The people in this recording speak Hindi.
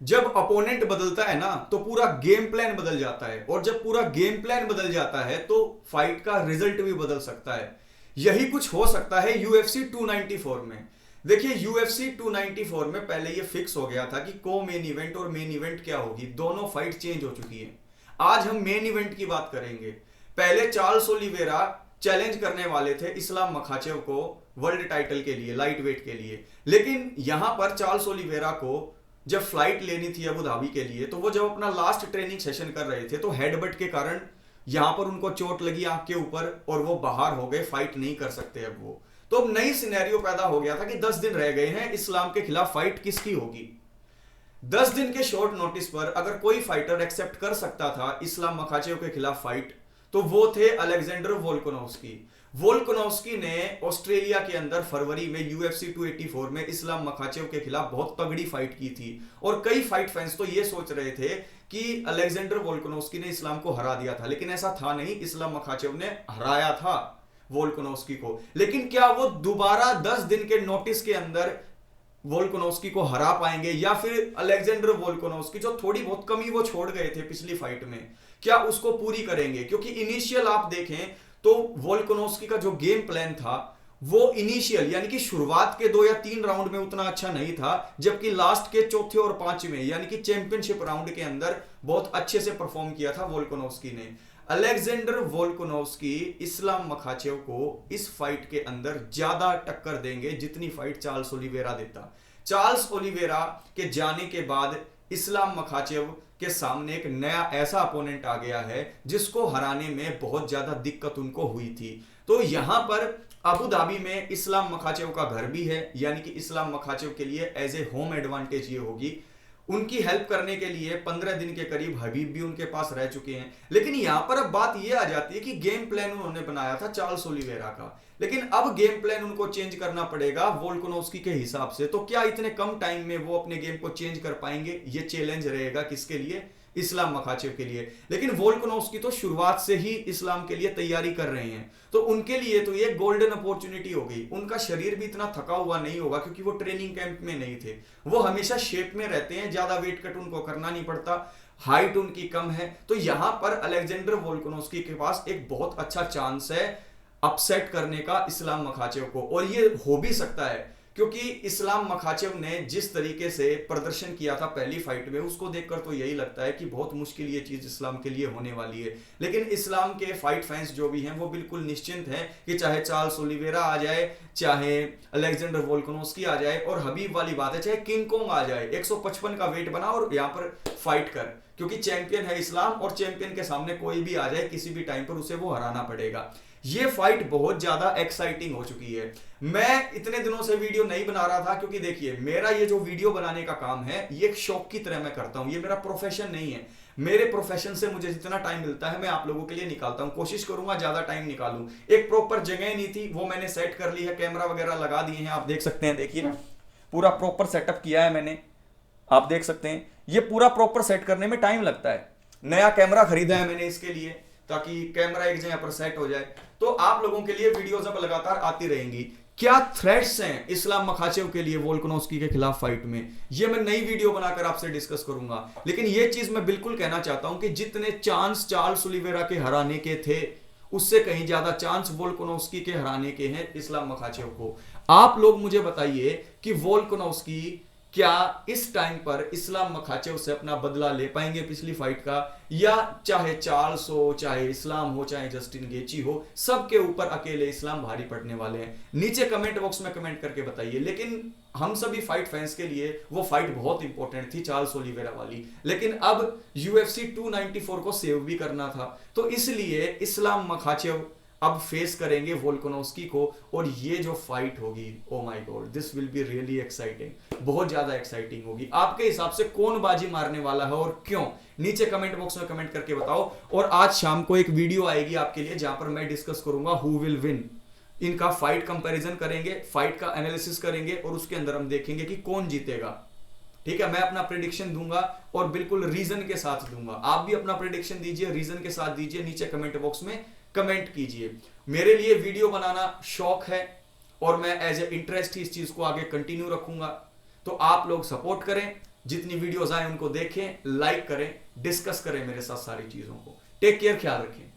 जब अपोनेंट बदलता है ना तो पूरा गेम प्लान बदल जाता है, और जब पूरा गेम प्लान बदल जाता है तो फाइट का रिजल्ट भी बदल सकता है। यही कुछ हो सकता है यूएफसी 294 में। देखिए यूएफसी 294 में पहले ये फिक्स हो गया था कि को मेन इवेंट और मेन इवेंट क्या होगी, दोनों फाइट चेंज हो चुकी है। आज हम मेन इवेंट की बात करेंगे। पहले चार्ल्स ओलिवेरा चैलेंज करने वाले थे इस्लाम मखाचेव को वर्ल्ड टाइटल के लिए, लाइट वेट के लिए, लेकिन यहां पर चार्ल्स ओलिवेरा को जब फ्लाइट लेनी थी अबू धाबी के लिए, तो वो जब अपना लास्ट ट्रेनिंग सेशन कर रहे थे तो हेडबट के कारण यहां पर उनको चोट लगी आंख के ऊपर और वो बाहर हो गए, फाइट नहीं कर सकते अब वो। तो अब नई सिनेरियो पैदा हो गया था कि 10 दिन रह गए हैं, इस्लाम के खिलाफ फाइट किसकी होगी। 10 दिन के शॉर्ट नोटिस पर अगर कोई फाइटर एक्सेप्ट कर सकता था इस्लाम मखाचेव के खिलाफ फाइट, तो वो थे अलेक्जेंडर वोल्कोनोव्स्की। वोल्कोनोव्स्की ने ऑस्ट्रेलिया के अंदर फरवरी में यूएफसी 284 में इस्लाम मखाचेव के खिलाफ बहुत तगड़ी फाइट की थी, और कई फाइट फैंस तो ये सोच रहे थे कि अलेक्जेंडर वोल्कोनोव्स्की ने इस्लाम को हरा दिया था, लेकिन ऐसा था नहीं। इस्लाम मखाचेव ने हराया था वोल्कोनोव्स्की को। लेकिन क्या वो दोबारा 10 दिन के नोटिस के अंदर वोल्कोनोव्स्की को हरा पाएंगे, या फिर अलेक्जेंडर वोल्कोनोव्स्की जो थोड़ी बहुत कमी वो छोड़ गए थे पिछली फाइट में, क्या उसको पूरी करेंगे। क्योंकि इनिशियल आप देखें तो वोल्कोनोव्स्की का जो गेम प्लान था वो इनिशियल यानी कि शुरुआत के 2 या 3 राउंड में उतना अच्छा नहीं था, जबकि लास्ट के चौथे और पांचवें यानी कि चैंपियनशिप राउंड के अंदर बहुत अच्छे से परफॉर्म किया था वोल्कोनोव्स्की ने। अलेक्जेंडर वोल्कोनोव्स्की इस्लाम मखाचेव को इस फाइट के अंदर ज्यादा टक्कर देंगे जितनी फाइट चार्ल्स ओलिवेरा देता। चार्ल्स ओलिवेरा के जाने के बाद इस्लाम मखाचेव के सामने एक नया ऐसा अपोनेंट आ गया है जिसको हराने में बहुत ज्यादा दिक्कत उनको हुई थी। तो यहां पर अबू धाबी में इस्लाम मखाचेव का घर भी है, यानी कि इस्लाम मखाचेव के लिए एज ए होम एडवांटेज ये होगी। उनकी हेल्प करने के लिए 15 दिन के करीब हबीब भी उनके पास रह चुके हैं। लेकिन यहां पर अब बात यह आ जाती है कि गेम प्लान उन्होंने बनाया था चार्ल्स ओलिवेरा का, लेकिन अब गेम प्लान उनको चेंज करना पड़ेगा वोल्कोनोव्स्की के हिसाब से। तो क्या इतने कम टाइम में वो अपने गेम को चेंज कर पाएंगे, ये चैलेंज रहेगा किसके लिए, इस्लाम मखाचेव के लिए। लेकिन वोल्कोनोव्स्की तो शुरुआत से ही इस्लाम के लिए तैयारी कर रहे हैं, तो उनके लिए तो ये गोल्डन अपॉर्चुनिटी हो गई। उनका शरीर भी इतना थका हुआ नहीं होगा क्योंकि वो ट्रेनिंग कैंप में नहीं थे, वो हमेशा शेप में रहते हैं, ज्यादा वेट कट उनको करना नहीं पड़ता, हाइट उनकी कम है। तो यहां पर अलेक्जेंडर वोल्कोनोव्स्की के पास एक बहुत अच्छा चांस है अपसेट करने का इस्लाम मखाचेव को, और ये हो भी सकता है क्योंकि इस्लाम मखाचेव ने जिस तरीके से प्रदर्शन किया था पहली फाइट में, उसको देखकर तो यही लगता है कि बहुत मुश्किल ये चीज इस्लाम के लिए होने वाली है। लेकिन इस्लाम के फाइट फैंस जो भी हैं वो बिल्कुल निश्चिंत हैं कि चाहे चार्ल्स ओलिवेरा आ जाए, चाहे अलेक्जेंडर वोल्कोनोव्स्की आ जाए, और हबीब वाली बात है चाहे किंग कोंग आ जाए, 155 का वेट बना और यहाँ पर फाइट कर, क्योंकि चैंपियन है इस्लाम, और चैंपियन के सामने कोई भी आ जाए किसी भी टाइम पर उसे वो हराना पड़ेगा। ये फाइट बहुत ज्यादा एक्साइटिंग हो चुकी है। मैं इतने दिनों से वीडियो नहीं बना रहा था क्योंकि देखिए मेरा ये जो वीडियो बनाने का काम है ये एक शौक की तरह मैं करता हूं, ये मेरा प्रोफेशन नहीं है। मेरे प्रोफेशन से मुझे जितना टाइम मिलता है मैं आप लोगों के लिए निकालता हूं, कोशिश करूंगा ज्यादा टाइम निकालूं। एक प्रॉपर जगह नहीं थी, वो मैंने सेट कर ली है, कैमरा वगैरह लगा दिए हैं, आप देख सकते हैं। देखिए पूरा प्रॉपर सेटअप किया है मैंने, आप देख सकते हैं। ये पूरा प्रॉपर सेट करने में टाइम लगता है। नया कैमरा खरीदा है मैंने इसके लिए ताकि कैमरा एक जगह पर सेट हो जाए। तो आप लोगों के लिए वीडियोस अब लगातार आती रहेंगी। क्या थ्रेट्स हैं इस्लाम मखाचेव के लिए वोल्कोनोव्स्की के खिलाफ फाइट में, ये मैं नई वीडियो बनाकर आपसे डिस्कस करूंगा। लेकिन ये चीज मैं बिल्कुल कहना चाहता हूं कि जितने चांस चार्ल्स ओलिवेरा के हराने के थे उससे कहीं ज्यादा चांस वोल्कोनोव्स्की के हराने के हैं इस्लाम मखाचेव को। आप लोग मुझे बताइए कि वोल्कोनोव्स्की क्या इस टाइम पर इस्लाम मखाचेव से अपना बदला ले पाएंगे पिछली फाइट का, या चाहे चार्ल्स हो, चाहे इस्लाम हो, चाहे जस्टिन गेची हो, सबके ऊपर अकेले इस्लाम भारी पड़ने वाले हैं। नीचे कमेंट बॉक्स में कमेंट करके बताइए। लेकिन हम सभी फाइट फैंस के लिए वो फाइट बहुत इंपॉर्टेंट थी चार्ल्स ओलिवेरा वाली, लेकिन अब यूएफसी 294 को सेव भी करना था, तो इसलिए इस्लाम मखाचेव अब फेस करेंगे वोल्कोनोव्स्की को। और ये जो फाइट होगी, oh my God, this will be really exciting, बहुत ज्यादा एक्साइटिंग होगी। आपके हिसाब से कौन बाजी मारने वाला है और क्यों, नीचे कमेंट बॉक्स में कमेंट करके बताओ। और आज शाम को एक वीडियो आएगी आपके लिए जहां पर मैं डिस्कस करूंगा हु विल विन। इनका फाइट कंपैरिजन करेंगे, फाइट का एनालिसिस करेंगे, और उसके अंदर हम देखेंगे कि कौन जीतेगा। ठीक है, मैं अपना प्रेडिक्शन दूंगा और बिल्कुल रीजन के साथ दूंगा। आप भी अपना प्रेडिक्शन दीजिए, रीजन के साथ दीजिए, नीचे कमेंट बॉक्स में कमेंट कीजिए। मेरे लिए वीडियो बनाना शौक है और मैं एज ए इंटरेस्ट ही इस चीज को आगे कंटिन्यू रखूंगा। तो आप लोग सपोर्ट करें, जितनी वीडियोस आए उनको देखें, लाइक करें, डिस्कस करें मेरे साथ सारी चीजों को। टेक केयर, ख्याल रखें।